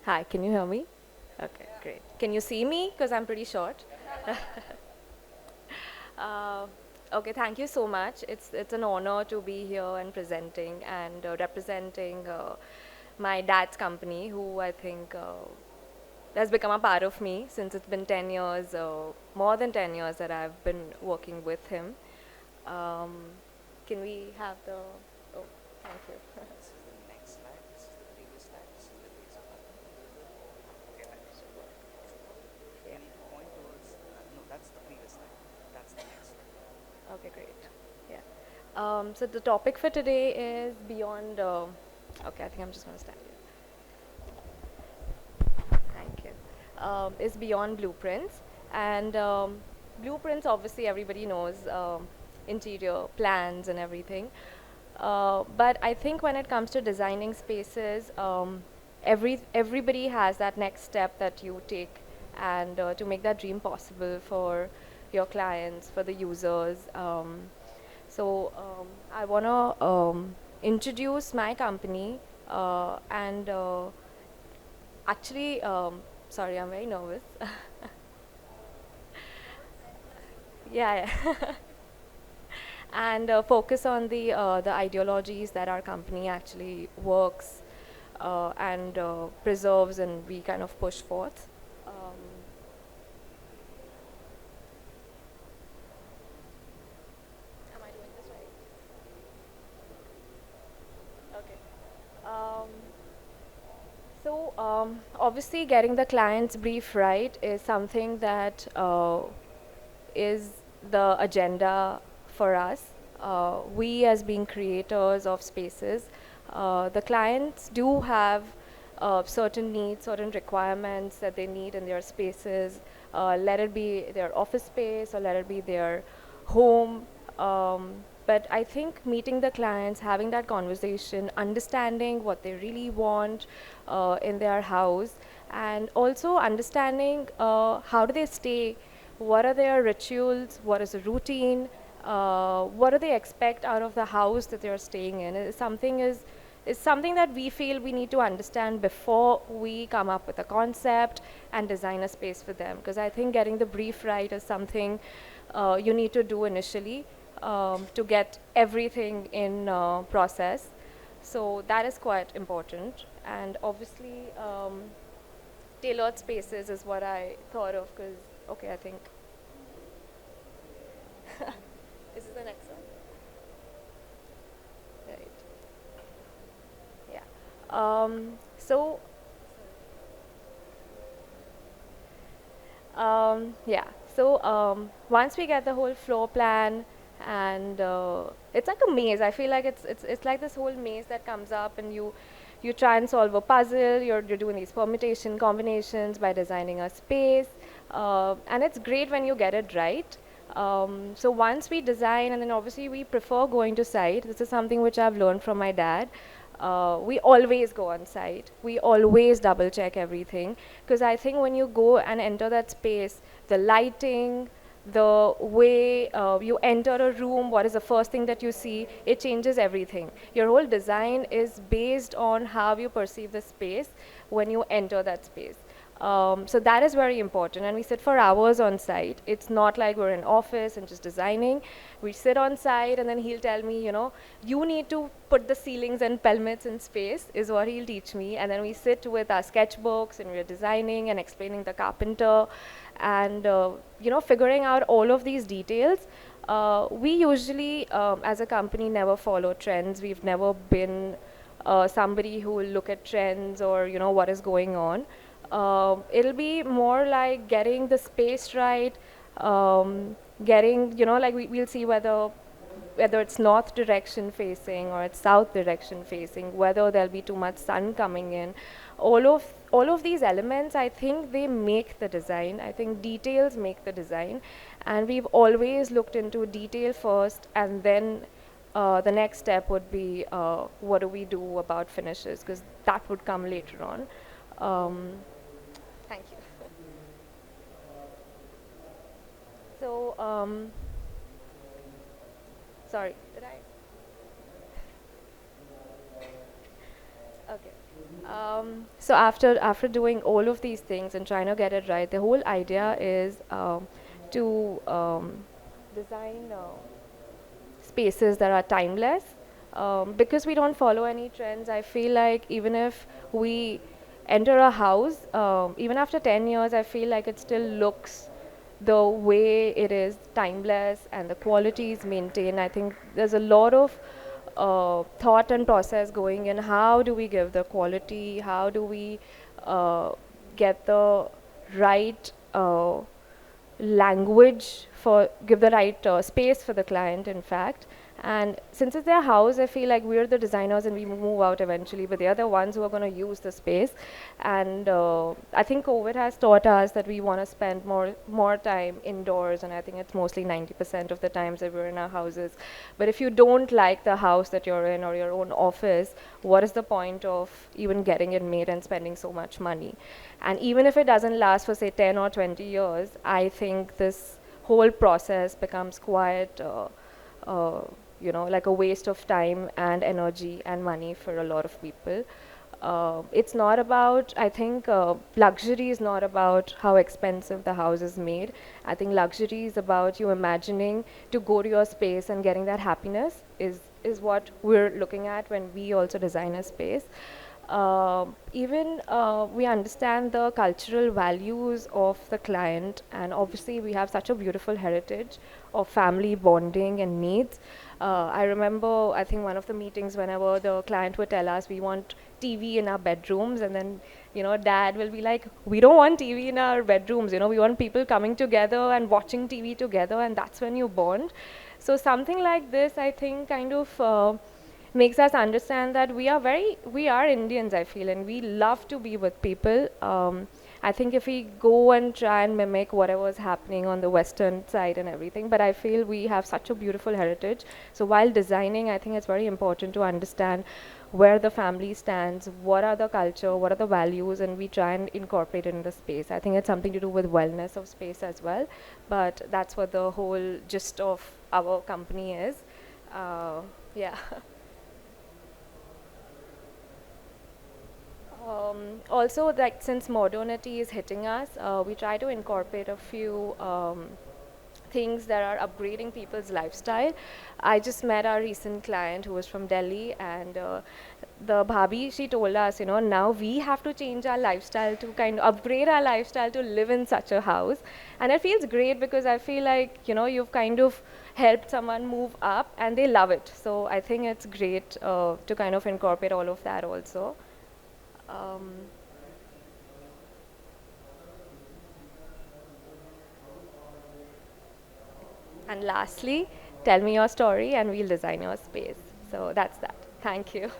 Hi, can you hear me? Okay, great. Can you see me? Because I'm pretty short. Uh, okay, thank you so much. It's an honor to be here and presenting and representing my dad's company, who I think has become a part of me since it's been 10 years, more than 10 years that I've been working with him. Um, can we have the? Oh, thank you. Yeah. Okay, great. Yeah. So the topic for today is beyond. Okay, I think I'm just going to stand here. Thank you. Is beyond blueprints, and blueprints. Obviously, everybody knows interior plans and everything. But I think when it comes to designing spaces, everybody has that next step that you take, and to make that dream possible for your clients, for the users. I want to introduce my company and actually, sorry, I'm very nervous. Yeah, yeah. And focus on the ideologies that our company actually works and preserves, and we kind of push forth. Um, am I doing this right? Okay. Um, Obviously, getting the client's brief right is something that is the agenda for us. We, as being creators of spaces, the clients do have certain needs, certain requirements that they need in their spaces, let it be their office space or let it be their home. But I think meeting the clients, having that conversation, understanding what they really want in their house, and also understanding how do they stay, what are their rituals, what is the routine, what do they expect out of the house that they're staying in, is something that we feel we need to understand before we come up with a concept and design a space for them. Because I think getting the brief right is something you need to do initially to get everything in process. So that is quite important. And obviously, tailored spaces is what I thought of. Because, okay, I think this is the next one. Right. Yeah. So yeah. Once we get the whole floor plan, and it's like a maze. I feel like it's like this whole maze that comes up, and you try and solve a puzzle. You're doing these permutation combinations by designing a space, and it's great when you get it right. So once we design, and then obviously we prefer going to site. This is something which I've learned from my dad. We always go on site. We always double check everything, because I think when you go and enter that space, the lighting, the way you enter a room, what is the first thing that you see, it changes everything. Your whole design is based on how you perceive the space when you enter that space. So that is very important, and we sit for hours on site. It's not like we're in office and just designing. We sit on site, and then he'll tell me, you need to put the ceilings and pelmets in space, is what he'll teach me. And then we sit with our sketchbooks, and we're designing and explaining the carpenter, and figuring out all of these details. We usually, as a company, never follow trends. We've never been somebody who will look at trends or what is going on. It'll be more like getting the space right, getting, like we'll see whether it's north direction facing or it's south direction facing, whether there'll be too much sun coming in. All of these elements, I think they make the design. I think details make the design, and we've always looked into detail first, and then the next step would be what do we do about finishes, because that would come later on. Um, Thank you. So, sorry, did I? Okay. So after doing all of these things and trying to get it right, the whole idea is to design spaces that are timeless. Because we don't follow any trends, I feel like even if we enter a house, even after 10 years, I feel like it still looks the way it is, timeless, and the quality is maintained. I think there's a lot of thought and process going in. How do we give the quality? How do we uh, get the right language for give the right space for the client, in fact. And since it's their house, I feel like we're the designers and we move out eventually, but they are the ones who are going to use the space. And I think COVID has taught us that we want to spend more time indoors, and I think it's mostly 90% of the times that we're in our houses. But if you don't like the house that you're in or your own office, what is the point of even getting it made and spending so much money? And even if it doesn't last for say 10 or 20 years, I think this whole process becomes quite uh, like a waste of time and energy and money for a lot of people. It's not about, I think, luxury is not about how expensive the house is made. I think luxury is about you imagining to go to your space and getting that happiness is what we're looking at when we also design a space. Even we understand the cultural values of the client, and obviously we have such a beautiful heritage of family bonding and needs. I remember, I think one of the meetings, whenever the client would tell us we want TV in our bedrooms, and then dad will be like, we don't want TV in our bedrooms, we want people coming together and watching TV together, and that's when you bond. So something like this, I think, kind of makes us understand that we are Indians, I feel, and we love to be with people. I think if we go and try and mimic whatever is happening on the Western side and everything, but I feel we have such a beautiful heritage. So while designing, I think it's very important to understand where the family stands, what are the culture, what are the values, and we try and incorporate it in the space. I think it's something to do with wellness of space as well, but that's what the whole gist of our company is. Yeah. Also, like since modernity is hitting us, we try to incorporate a few things that are upgrading people's lifestyle. I just met our recent client who was from Delhi, and the bhabhi, she told us, now we have to change our lifestyle to kind of upgrade our lifestyle to live in such a house. And it feels great because I feel like, you've kind of helped someone move up and they love it. So I think it's great to kind of incorporate all of that also. Um, and lastly, tell me your story and we'll design your space. So that's that. Thank you.